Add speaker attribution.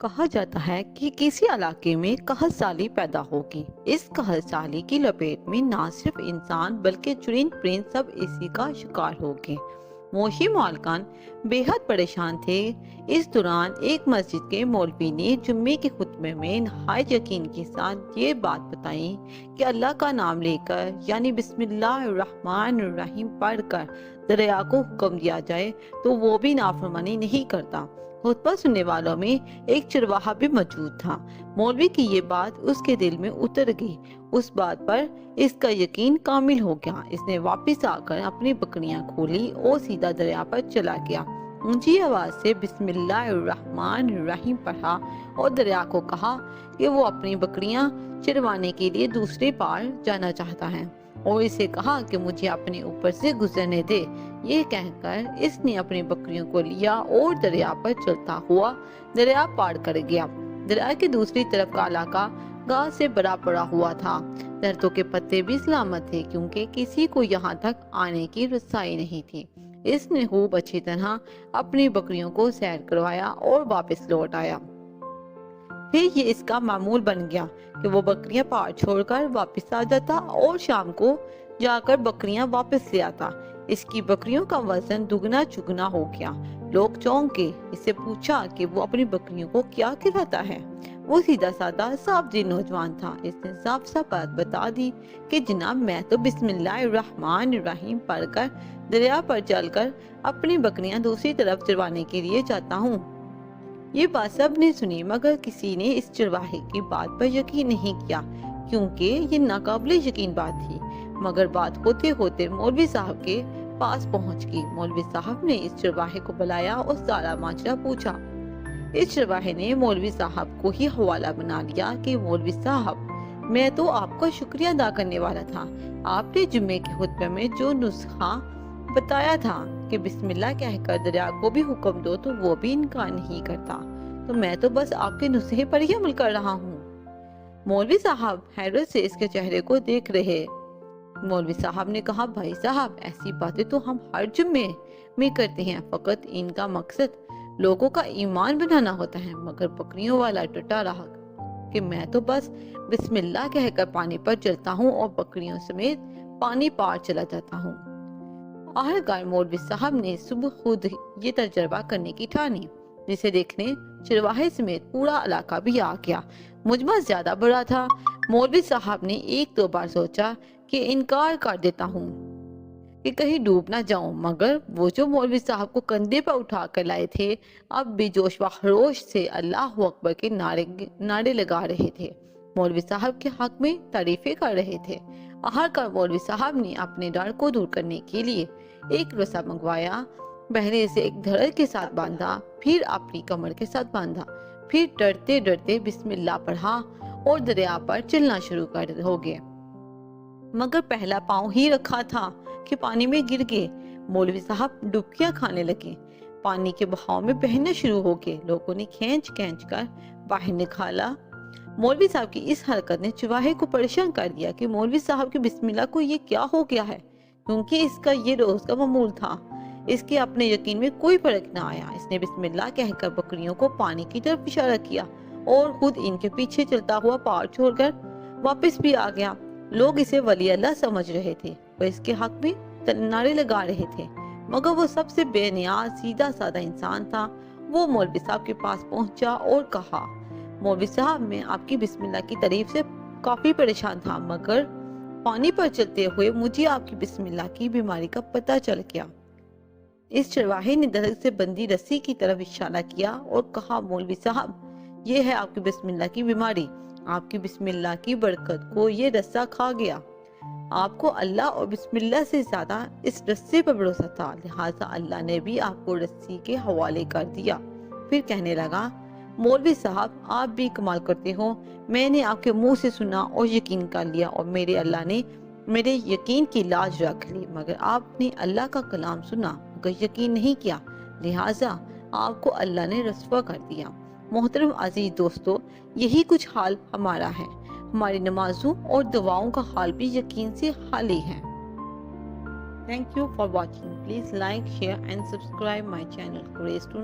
Speaker 1: کہا جاتا ہے کہ کسی علاقے میں قحط سالی پیدا ہوگی۔ اس قحط سالی کی لپیٹ میں نہ صرف انسان بلکہ چرند پرند سب اسی کا شکار ہوگے۔ مویشی مالکان بے حد پریشان تھے۔ اس دوران ایک مسجد کے مولوی نے جمعے کے خطبے میں نہایت یقین کے ساتھ یہ بات بتائی کہ اللہ کا نام لے کر یعنی بسم اللہ الرحمن الرحیم پڑھ کر دریا کو حکم دیا جائے تو وہ بھی نافرمانی نہیں کرتا۔ خطبہ سننے والوں میں ایک چرواہا بھی موجود تھا۔ مولوی کی یہ بات اس کے دل میں اتر گئی۔ اس بات پر اس کا یقین کامل ہو گیا۔ اس نے واپس آ کر اپنی بکریاں کھولی اور سیدھا دریا پر چلا گیا۔ اونچی آواز سے بسم اللہ الرحمن الرحیم پڑھا اور دریا کو کہا کہ وہ اپنی بکریاں چروانے کے لیے دوسرے پار جانا چاہتا ہے اور اسے کہا کہ مجھے اپنے اوپر سے گزرنے دے۔ یہ کہہ کر اس نے اپنی بکریوں کو لیا اور دریا پر چلتا ہوا دریا پار کر گیا۔ دریا کے دوسری طرف کا علاقہ گھاس سے بھرا پڑا ہوا تھا۔ درختوں کے پتے بھی سلامت تھے کیونکہ کسی کو یہاں تک آنے کی رسائی نہیں تھی۔ اس نے خوب اچھی طرح اپنی بکریوں کو سیر کروایا اور واپس لوٹ آیا۔ پھر یہ اس کا معمول بن گیا کہ وہ بکریاں پار چھوڑ کر واپس آ جاتا اور شام کو جا کر بکریاں واپس لے آتا۔ اس کی بکریوں کا وزن دگنا چگنا ہو گیا۔ لوگ چونکے، اس سے پوچھا کہ وہ اپنی بکریوں کو کیا کھلاتا ہے۔ وہ سیدھا سادہ صاف دل نوجوان تھا۔ اس نے صاف صاف بات بتا دی کہ جناب میں تو بسم اللہ الرحمن الرحیم پڑھ کر دریا پر چل کر اپنی بکریاں دوسری طرف چروانے کے لیے جاتا ہوں۔ یہ بات سب نے سنی مگر کسی نے اس چرواہے کی بات پر یقین نہیں کیا کیونکہ یہ ناقابل یقین بات تھی۔ مگر بات ہوتے ہوتے مولوی صاحب کے پاس پہنچ گئی۔ مولوی صاحب نے اس چرواہے کو بلایا اور سارا ماجرا پوچھا۔ اس چرواہے نے مولوی صاحب کو ہی حوالہ بنا لیا کہ مولوی صاحب میں تو آپ کا شکریہ ادا کرنے والا تھا۔ آپ نے جمعے کے خطبے میں جو نسخہ بتایا تھا کہ بسم اللہ کہہ کر دریا کو بھی حکم دو تو وہ بھی انکار نہیں کرتا، تو میں تو بس آپ کے نسخے پر ہی عمل کر رہا ہوں۔ مولوی صاحب حیرت سے اس کے چہرے کو دیکھ رہے۔ مولوی صاحب نے کہا بھائی صاحب ایسی باتیں تو ہم ہر جمعے میں کرتے ہیں، فقط ان کا مقصد لوگوں کا ایمان بنانا ہوتا ہے۔ مگر بکریوں والا ٹٹا رہا کہ میں تو بس بسم اللہ کہہ کر پانی پر چلتا ہوں اور بکریوں سمیت پانی پار چلا جاتا ہوں۔ آخرکار مولوی صاحب نے صبح خود یہ تجربہ کرنے کی ٹھانی، جسے دیکھنے چرواہے سمیت پورا علاقہ بھی آ گیا۔ مجمع زیادہ بڑا تھا۔ مولوی صاحب نے ایک دو بار سوچا کہ انکار کر دیتا ہوں کہ کہیں ڈوب نہ جاؤں، مگر وہ جو مولوی صاحب کو کندھے پر اٹھا کر لائے تھے اب بھی جوش و خروش سے اللہ اکبر کے نعرے لگا رہے تھے، مولوی صاحب کے حق میں تعریفیں کر رہے تھے۔ آخرکار مولوی صاحب نے اپنے ڈر کو دور کرنے کے لیے ایک رسا منگوایا، پہلے اسے ایک دھڑل کے ساتھ باندھا، پھر اپنی کمر کے ساتھ باندھا، پھر ڈرتے ڈرتے بسم اللہ پڑھا اور دریا پر چلنا شروع ہو گئے۔ مگر پہلا پاؤں ہی رکھا تھا کہ پانی میں گر گئے۔ مولوی صاحب ڈبکیاں کھانے لگے، پانی کے بہاؤ میں بہنا شروع ہو گئے۔ لوگوں نے کھینچ کر باہر نکالا۔ مولوی صاحب کی اس حرکت نے چرواہے کو پریشان کر دیا کہ مولوی صاحب کے بسم اللہ کو یہ کیا ہو گیا ہے، کیونکہ اس کا یہ روز کا معمول تھا۔ اس کے اپنے یقین میں کوئی فرق نہ آیا۔ اس نے بسم اللہ کہہ کر بکریوں کو پانی کی طرف اشارہ کیا اور خود ان کے پیچھے چلتا ہوا پار چھوڑ کر واپس بھی آ گیا۔ لوگ اسے ولی اللہ سمجھ رہے تھے اور اس کے حق میں نعرے لگا رہے تھے، مگر وہ سب سے بے نیاز سیدھا سادہ انسان تھا۔ وہ مولوی صاحب کے پاس پہنچا اور کہا مولوی صاحب میں آپ کی بسم اللہ کی تعریف سے کافی پریشان تھا، مگر پانی پر چلتے ہوئے مجھے آپ کی بسم اللہ کی بیماری کا پتہ چل گیا۔ اس چرواہے نے درخت سے بندھی رسی کی طرف اشارہ کیا اور کہا مولوی صاحب یہ ہے آپ کی بسم اللہ کی بیماری۔ آپ کی بسم اللہ کی برکت کو یہ رسہ کھا گیا۔ آپ کو اللہ اور بسم اللہ سے زیادہ اس رسے پر بھروسہ تھا، لہٰذا اللہ نے بھی آپ کو رسی کے حوالے کر دیا۔ پھر کہنے لگا مولوی صاحب آپ بھی کمال کرتے ہو، میں نے آپ کے منہ سے سنا اور یقین کر لیا اور میرے اللہ نے میرے یقین کی لاج رکھ لی، مگر آپ نے اللہ کا کلام سنا مگر یقین نہیں کیا، لہٰذا آپ کو اللہ نے رسوا کر دیا۔ محترم عزیز دوستو، یہی کچھ حال ہمارا ہے۔ ہماری نمازوں اور دعاؤں کا حال بھی یقین سے خالی ہے۔ Thank you for watching. Please like, share and subscribe my channel. Grace to